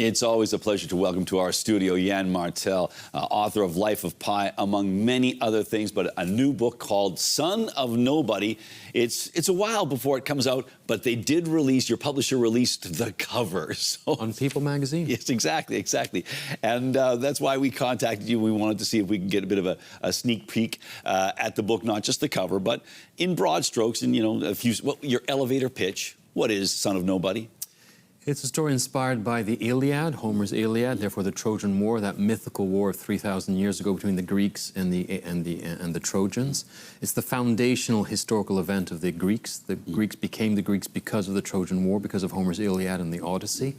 It's always a pleasure to welcome to our studio Yann Martel, author of Life of Pi, among many other things, but a new book called Son of Nobody. It's a while before it comes out, but they did release, your publisher released the cover. So, on People magazine. Yes, exactly. And that's why we contacted you. We wanted to see if we could get a bit of a sneak peek at the book, not just the cover, but in broad strokes, and, you know, your elevator pitch. What is Son of Nobody? It's a story inspired by the Iliad, Homer's Iliad, therefore the Trojan War, that mythical war of 3,000 years ago between the Greeks and the Trojans. It's the foundational historical event of the Greeks. The Greeks became the Greeks because of the Trojan War, because of Homer's Iliad and the Odyssey.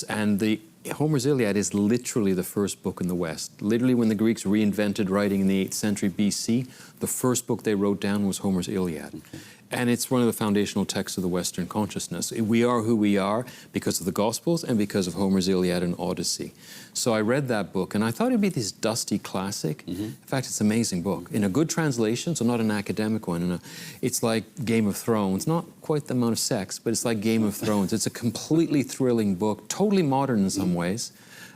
And Homer's Iliad is literally the first book in the West. Literally, when the Greeks reinvented writing in the 8th century BC, the first book they wrote down was Homer's Iliad. Okay. And it's one of the foundational texts of the Western consciousness. We are who we are because of the Gospels and because of Homer's Iliad and Odyssey. So I read that book, and I thought it'd be this dusty classic. In fact, it's an amazing book. In a good translation, so not an academic one. It's like Game of Thrones. Not quite the amount of sex, but it's like Game of Thrones. It's a completely thrilling book, totally modern in some ways.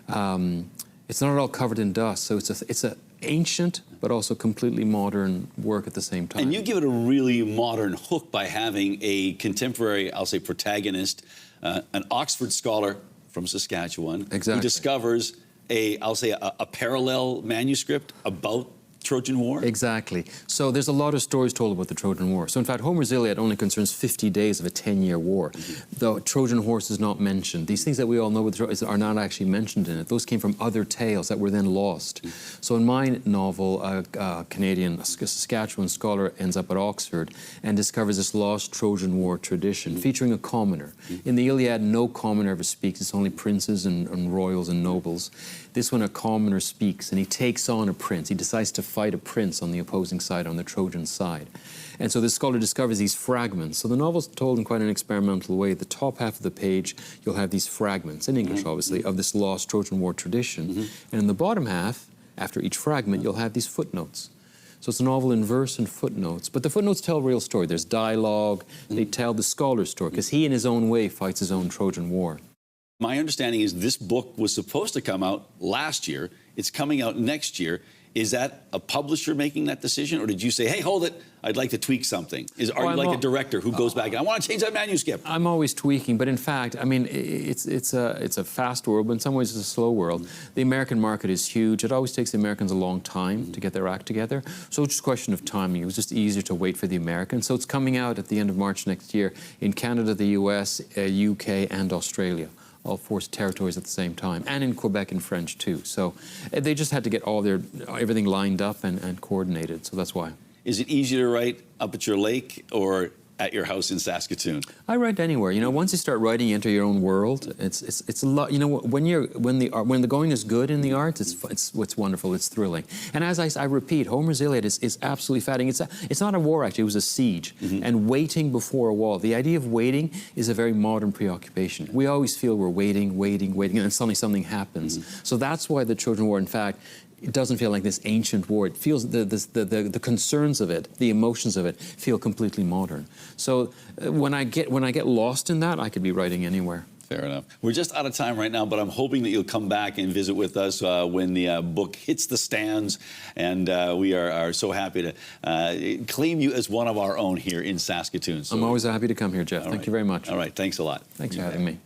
It's not at all covered in dust, so it's a ancient but also completely modern work at the same time. And you give it a really modern hook by having a contemporary, I'll say, protagonist, an Oxford scholar from Saskatchewan, who discovers I'll say, a parallel manuscript about Trojan War? Exactly. So there's a lot of stories told about the Trojan War. So in fact, Homer's Iliad only concerns 50 days of a 10-year war. The Trojan horse is not mentioned. These things that we all know are not actually mentioned in it. Those came from other tales that were then lost. So in my novel, a Canadian, Saskatchewan scholar ends up at Oxford and discovers this lost Trojan War tradition featuring a commoner. In the Iliad, no commoner ever speaks. It's only princes and royals and nobles. This one, a commoner speaks, and he takes on a prince. He decides to fight a prince on the opposing side, on the Trojan side. And so this scholar discovers these fragments. So the novel's told in quite an experimental way. At the top half of the page, you'll have these fragments, in English obviously, of this lost Trojan War tradition. And in the bottom half, after each fragment, you'll have these footnotes. So it's a novel in verse and footnotes. But the footnotes tell a real story. There's dialogue. They tell the scholar's story, because he, in his own way, fights his own Trojan War. My understanding is this book was supposed to come out last year. It's coming out next year. Is that a publisher making that decision, or did you say, hey, hold it, I'd like to tweak something? Are you like a director who goes back and I want to change that manuscript? I'm always tweaking, but in fact, I mean, it's a fast world, but in some ways it's a slow world. The American market is huge. It always takes the Americans a long time to get their act together. So it's just a question of timing. It was just easier to wait for the Americans. So it's coming out at the end of March next year in Canada, the US, UK, and Australia. All 4 territories at the same time, and in Quebec and French too. So they just had to get everything lined up and coordinated, so that's why. Is it easier to write up at your lake or at your house in Saskatoon? I write anywhere. You know, once you start writing, you enter your own world. It's a lot. You know, when the going is good in the arts, it's wonderful. It's thrilling. And as I repeat, Homer's Iliad is absolutely fattening. It's not a war actually. It was a siege and waiting before a wall. The idea of waiting is a very modern preoccupation. We always feel we're waiting, and then suddenly something happens. So that's why the Trojan War, in fact, it doesn't feel like this ancient war. It feels the concerns of it, the emotions of it, feel completely modern. So when I get lost in that, I could be writing anywhere. Fair enough. We're just out of time right now, but I'm hoping that you'll come back and visit with us when the book hits the stands. And we are so happy to claim you as one of our own here in Saskatoon. So, I'm always happy to come here, Jeff. Thank you very much. All right. Thanks a lot. Thanks for having me.